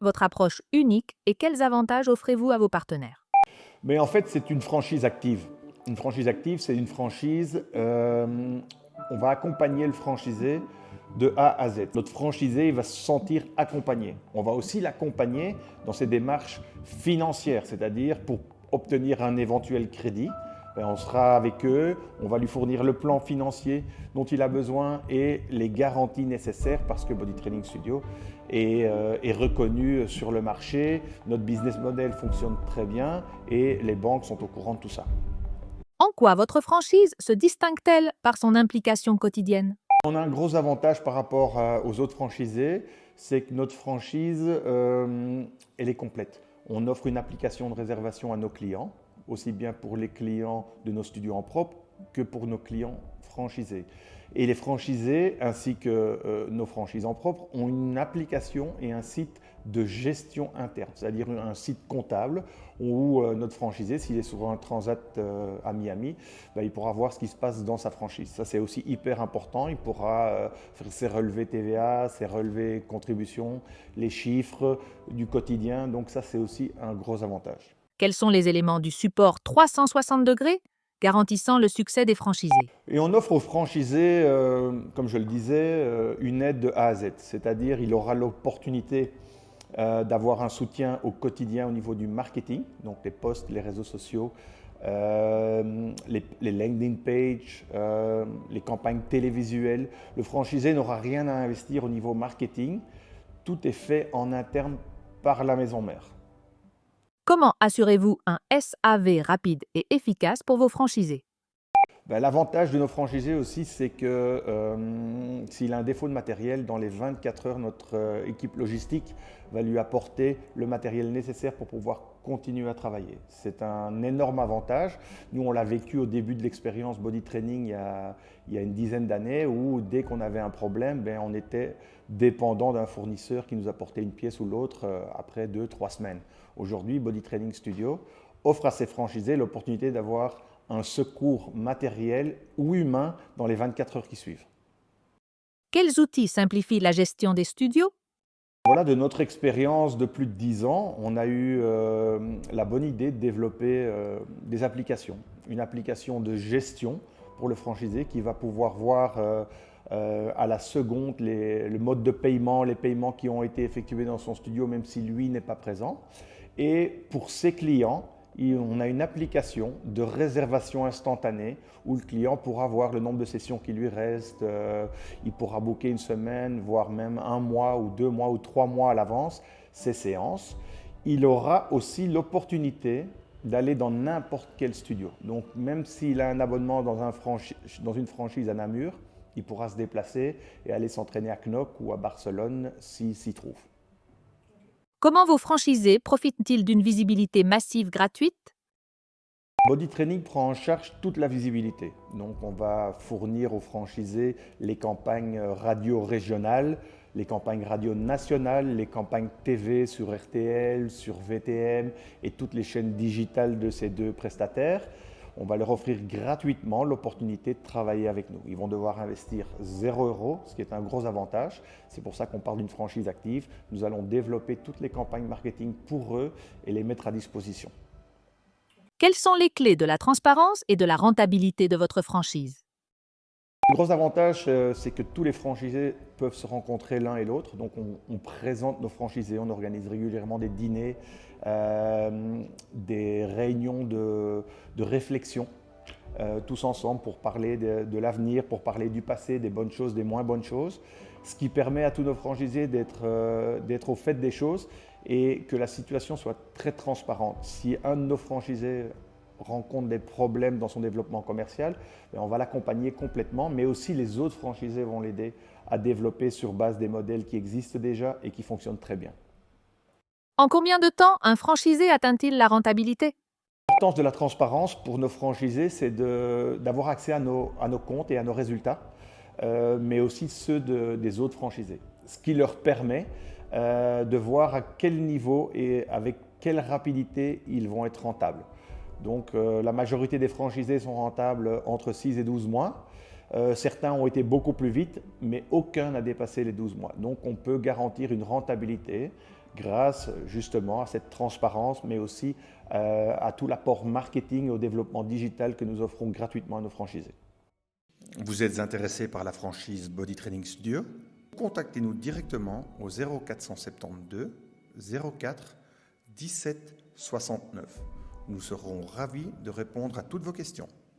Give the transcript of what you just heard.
votre approche unique et quels avantages offrez-vous à vos partenaires? Mais en fait, c'est une franchise active. Une franchise active, c'est une franchise, on va accompagner le franchisé de A à Z. Notre franchisé il va se sentir accompagné. On va aussi l'accompagner dans ses démarches financières, c'est-à-dire pour obtenir un éventuel crédit. On sera avec eux, on va lui fournir le plan financier dont il a besoin et les garanties nécessaires parce que Body Training Studio est reconnu sur le marché. Notre business model fonctionne très bien et les banques sont au courant de tout ça. En quoi votre franchise se distingue-t-elle par son implication quotidienne? On a un gros avantage par rapport aux autres franchisés, c'est que notre franchise, elle est complète. On offre une application de réservation à nos clients, aussi bien pour les clients de nos studios en propre que pour nos clients franchisés. Et les franchisés, ainsi que nos franchises en propre, ont une application et un site de gestion interne, c'est-à-dire un site comptable où notre franchisé, s'il est sur un transat à Miami, il pourra voir ce qui se passe dans sa franchise. Ça, c'est aussi hyper important. Il pourra faire ses relevés TVA, ses relevés contributions, les chiffres du quotidien. Donc ça, c'est aussi un gros avantage. Quels sont les éléments du support 360 degrés garantissant le succès des franchisés? Et on offre aux franchisés, comme je le disais, une aide de A à Z. C'est-à-dire il aura l'opportunité d'avoir un soutien au quotidien au niveau du marketing, donc les posts, les réseaux sociaux, les landing pages, les campagnes télévisuelles. Le franchisé n'aura rien à investir au niveau marketing. Tout est fait en interne par la maison mère. Comment assurez-vous un SAV rapide et efficace pour vos franchisés? L'avantage de nos franchisés aussi, c'est que s'il a un défaut de matériel, dans les 24 heures, notre équipe logistique va lui apporter le matériel nécessaire pour pouvoir continuer à travailler. C'est un énorme avantage. Nous, on l'a vécu au début de l'expérience Body Training il y a une dizaine d'années où dès qu'on avait un problème, on était dépendant d'un fournisseur qui nous apportait une pièce ou l'autre après 2-3 semaines. Aujourd'hui, Body Training Studio offre à ses franchisés l'opportunité d'avoir un secours matériel ou humain dans les 24 heures qui suivent. Quels outils simplifient la gestion des studios? Voilà, de notre expérience de plus de 10 ans, on a eu la bonne idée de développer des applications. Une application de gestion pour le franchisé qui va pouvoir voir à la seconde le mode de paiement, les paiements qui ont été effectués dans son studio, même si lui n'est pas présent. Et pour ses clients, on a une application de réservation instantanée où le client pourra voir le nombre de sessions qui lui reste, il pourra booker une semaine, voire même un mois ou 2 mois ou 3 mois à l'avance ses séances. Il aura aussi l'opportunité d'aller dans n'importe quel studio. Donc même s'il a un abonnement dans une franchise à Namur, il pourra se déplacer et aller s'entraîner à Knock ou à Barcelone s'il s'y trouve. Comment vos franchisés profitent-ils d'une visibilité massive gratuite? Body Training prend en charge toute la visibilité. Donc on va fournir aux franchisés les campagnes radio régionales, les campagnes radio nationales, les campagnes TV sur RTL, sur VTM et toutes les chaînes digitales de ces deux prestataires. On va leur offrir gratuitement l'opportunité de travailler avec nous. Ils vont devoir investir 0 €, ce qui est un gros avantage. C'est pour ça qu'on parle d'une franchise active. Nous allons développer toutes les campagnes marketing pour eux et les mettre à disposition. Quelles sont les clés de la transparence et de la rentabilité de votre franchise? Le gros avantage, c'est que tous les franchisés peuvent se rencontrer l'un et l'autre. Donc, on présente nos franchisés, on organise régulièrement des dîners, des réunions de réflexion, tous ensemble pour parler de l'avenir, pour parler du passé, des bonnes choses, des moins bonnes choses. Ce qui permet à tous nos franchisés d'être au fait des choses et que la situation soit très transparente. Si un de nos franchisés rencontre des problèmes dans son développement commercial, on va l'accompagner complètement, mais aussi les autres franchisés vont l'aider à développer sur base des modèles qui existent déjà et qui fonctionnent très bien. En combien de temps un franchisé atteint-il la rentabilité? L'importance de la transparence pour nos franchisés, c'est d'avoir accès à nos comptes et à nos résultats, mais aussi ceux des autres franchisés. Ce qui leur permet de voir à quel niveau et avec quelle rapidité ils vont être rentables. Donc la majorité des franchisés sont rentables entre 6 et 12 mois. Certains ont été beaucoup plus vite, mais aucun n'a dépassé les 12 mois. Donc on peut garantir une rentabilité grâce justement à cette transparence, mais aussi à tout l'apport marketing et au développement digital que nous offrons gratuitement à nos franchisés. Vous êtes intéressé par la franchise Body Training Studio? Contactez-nous directement au 0472 04 17 69. Nous serons ravis de répondre à toutes vos questions.